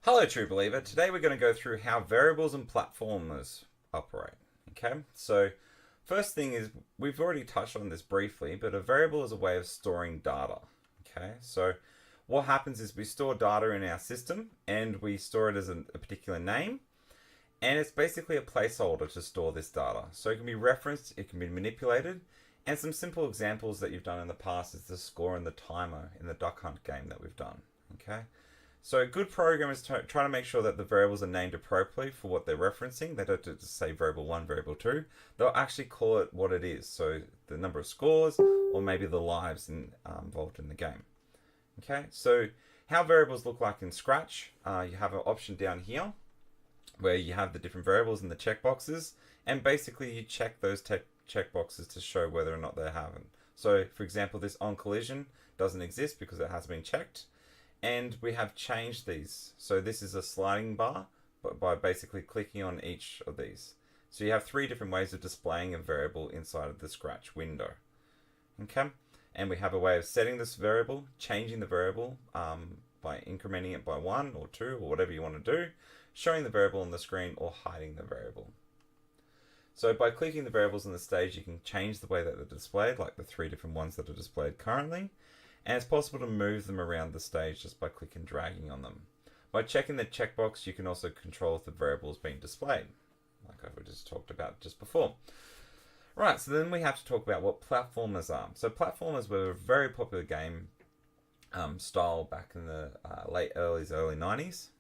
Hello, true believer. Today we're going to go through how variables and platformers operate. Okay, so first thing is we've already touched on this briefly, but a variable is a way of storing data. Okay, so what happens is we store data in our system and we store it as a particular name, and it's basically a placeholder to store this data. So it can be referenced, it can be manipulated, and some simple examples that you've done in the past is the score and the timer in the duck hunt game that we've done. Okay. So good programmers try to make sure that the variables are named appropriately for what they're referencing. They don't just say variable 1, variable 2. They'll actually call it what it is. So the number of scores or maybe the lives involved in the game. Okay, so how variables look like in Scratch. You have an option down here where you have the different variables in the checkboxes. And basically you check those checkboxes to show whether or not they haven't. So for example, this on collision doesn't exist because it has been checked. And we have changed these. So this is a sliding bar by basically clicking on each of these. So you have 3 different ways of displaying a variable inside of the Scratch window. Okay, and we have a way of setting this variable, changing the variable by incrementing it by 1 or 2 or whatever you want to do, showing the variable on the screen or hiding the variable. So by clicking the variables on the stage, you can change the way that they're displayed, like the 3 different ones that are displayed currently. And it's possible to move them around the stage just by clicking and dragging on them. By checking the checkbox, you can also control if the variable is being displayed, like I just talked about just before. Right, so then we have to talk about what platformers are. So platformers were a very popular game style back in the early 90s.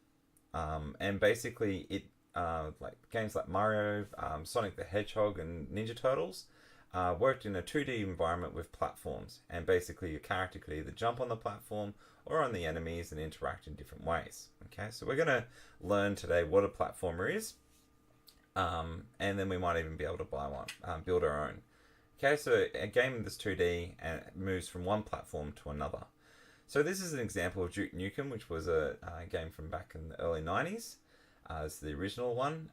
And basically it like games like Mario, Sonic the Hedgehog and Ninja Turtles worked in a 2D environment with platforms, and basically your character could either jump on the platform or on the enemies and interact in different ways. Okay, so we're going to learn today what a platformer is, and then we might even be able to buy one, build our own. Okay, so a game in this 2D and it moves from one platform to another. So this is an example of Duke Nukem, which was a game from back in the early 90s. It's the original one.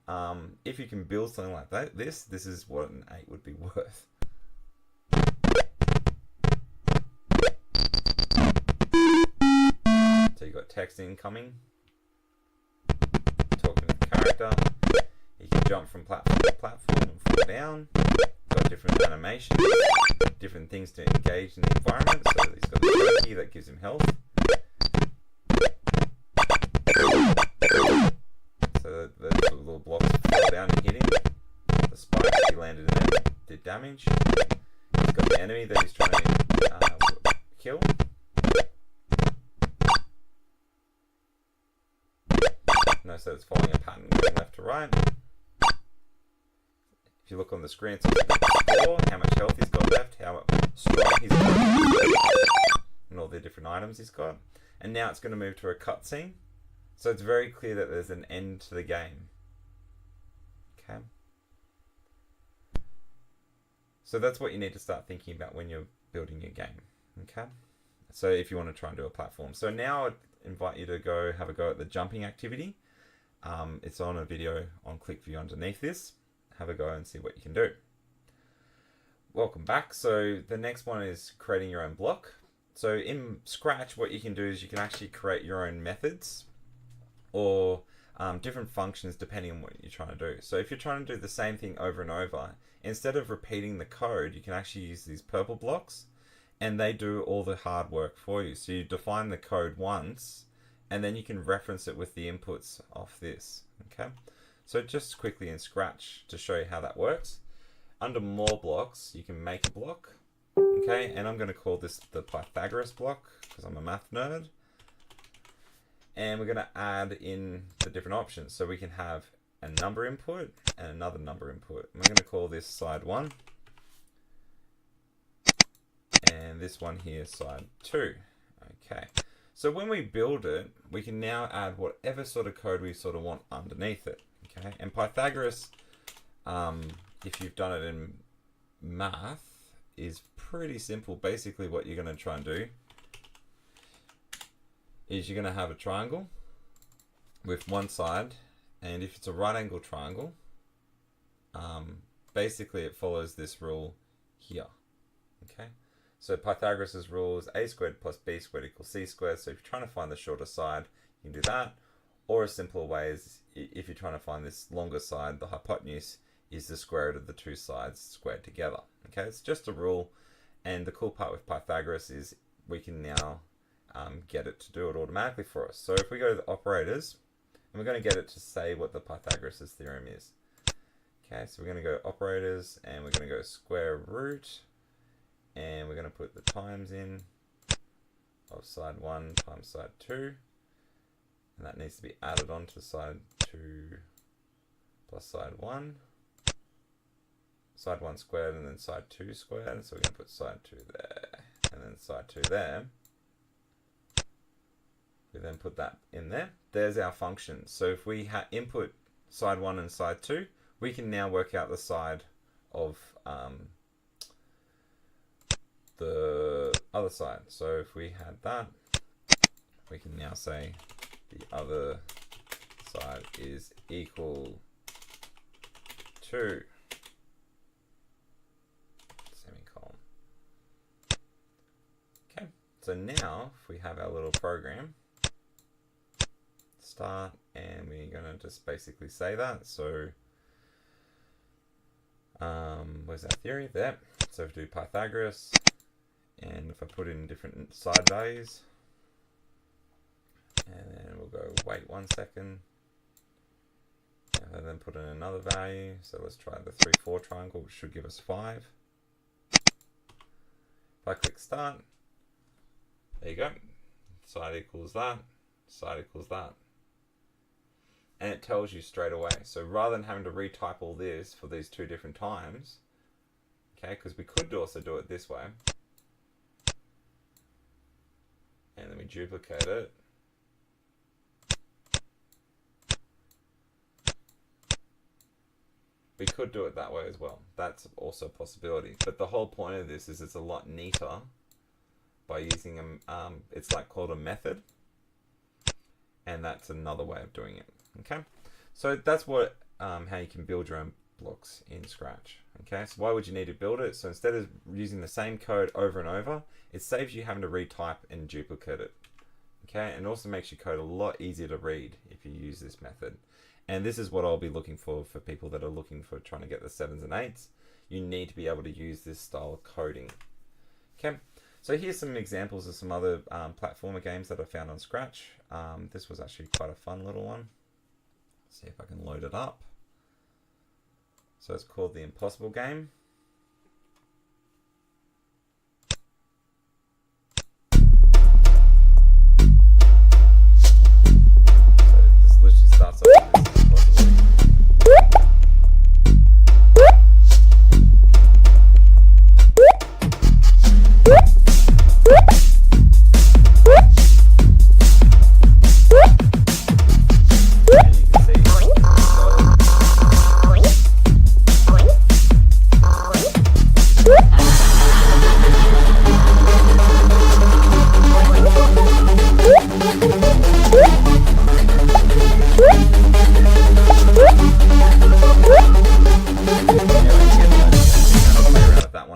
If you can build something like that, this is what an 8 would be worth. So you got text incoming, talking to the character. You can jump from platform to platform and fall down. Got different animations, different things to engage in the environment. So he's got a turkey that gives him health. So the little blocks fall down and hit him. The spikes, he landed in it, did damage. He's got the enemy that he's trying to kill. No, so it's following a pattern going left to right. If you look on the screen, it's the score, how much health he's got left, how strong he's got, and all the different items he's got. And now it's going to move to a cutscene. So it's very clear that there's an end to the game. Okay. So that's what you need to start thinking about when you're building your game. Okay. So if you want to try and do a platform. So now I invite you to go have a go at the jumping activity. It's on a video on ClickView underneath this. Have a go and see what you can do. Welcome back. So the next one is creating your own block. So in Scratch, what you can do is you can actually create your own methods or different functions depending on what you're trying to do. So if you're trying to do the same thing over and over, instead of repeating the code, you can actually use these purple blocks and they do all the hard work for you. So you define the code once and then you can reference it with the inputs off this. Okay. So just quickly in Scratch to show you how that works. Under more blocks, you can make a block. Okay, and I'm going to call this the Pythagoras block because I'm a math nerd. And we're going to add in the different options. So we can have a number input and another number input. I'm going to call this side 1. And this one here side 2. Okay. So when we build it, we can now add whatever sort of code we sort of want underneath it. Okay. And Pythagoras, if you've done it in math, is pretty simple. Basically what you're going to try and do is you're going to have a triangle with one side, and if it's a right angle triangle, basically it follows this rule here. Okay, so Pythagoras' rule is a squared plus b squared equals c squared. So if you're trying to find the shorter side, you can do that, Or a simpler way is, if you're trying to find this longer side, the hypotenuse is the square root of the two sides squared together. Okay, it's just a rule. And the cool part with Pythagoras is we can now get it to do it automatically for us. So if we go to the operators, and we're going to get it to say what the Pythagoras' theorem is. Okay, so we're going to go operators, and we're going to go square root, and we're going to put the times in of side 1 times side 2, and that needs to be added on to side 2 plus side 1. Side 1 squared and then side 2 squared, so we're going to put side 2 there, and then side 2 there. We then put that in there. There's our function. So if we input side 1 and side 2, we can now work out the side of the other side. So if we had that, we can now say the other side is equal to semicolon. Okay, so now if we have our little program, start, and we're going to just basically say that. So where's our theory? There. So if we do Pythagoras, and if I put in different side values, and then we'll go wait 1 second, and then put in another value. So let's try the 3, 4 triangle, which should give us 5. If I click start, there you go. Side equals that, side equals that. And it tells you straight away. So rather than having to retype all this for these 2 different times, okay, because we could also do it this way, and then we duplicate it, we could do it that way as well. That's also a possibility. But the whole point of this is it's a lot neater by using it's like called a method, and that's another way of doing it. Okay, so that's what how you can build your own blocks in Scratch. Okay, so why would you need to build it? So instead of using the same code over and over, it saves you having to retype and duplicate it. Okay, and also makes your code a lot easier to read if you use this method. And this is what I'll be looking for people that are looking for trying to get the 7s and 8s. You need to be able to use this style of coding. Okay, so here's some examples of some other platformer games that I found on Scratch. This was actually quite a fun little one. See if I can load it up. So it's called the Impossible Game. So this literally starts off with this impossible.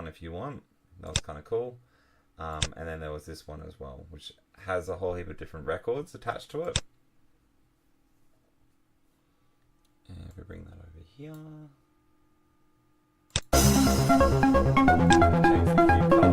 If you want, that was kind of cool. And then there was this one as well, which has a whole heap of different records attached to it. And if we bring that over here, change the cube color.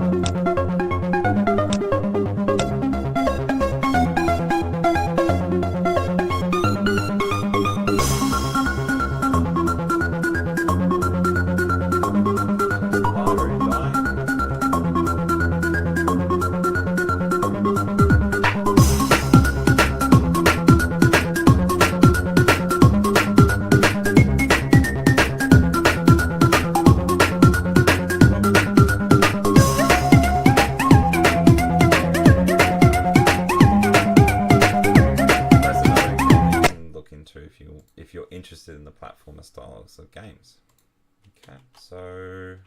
If you're interested in the platformer styles of games. Okay, so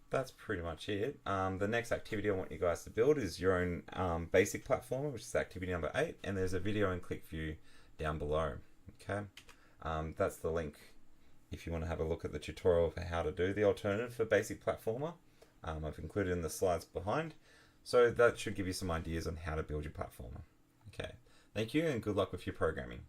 that's pretty much it. The next activity I want you guys to build is your own basic platformer, which is activity number 8, and there's a video and click view down below. Okay, that's the link if you want to have a look at the tutorial for how to do the alternative for basic platformer. I've included in the slides behind, so that should give you some ideas on how to build your platformer. Okay, Thank you and good luck with your programming.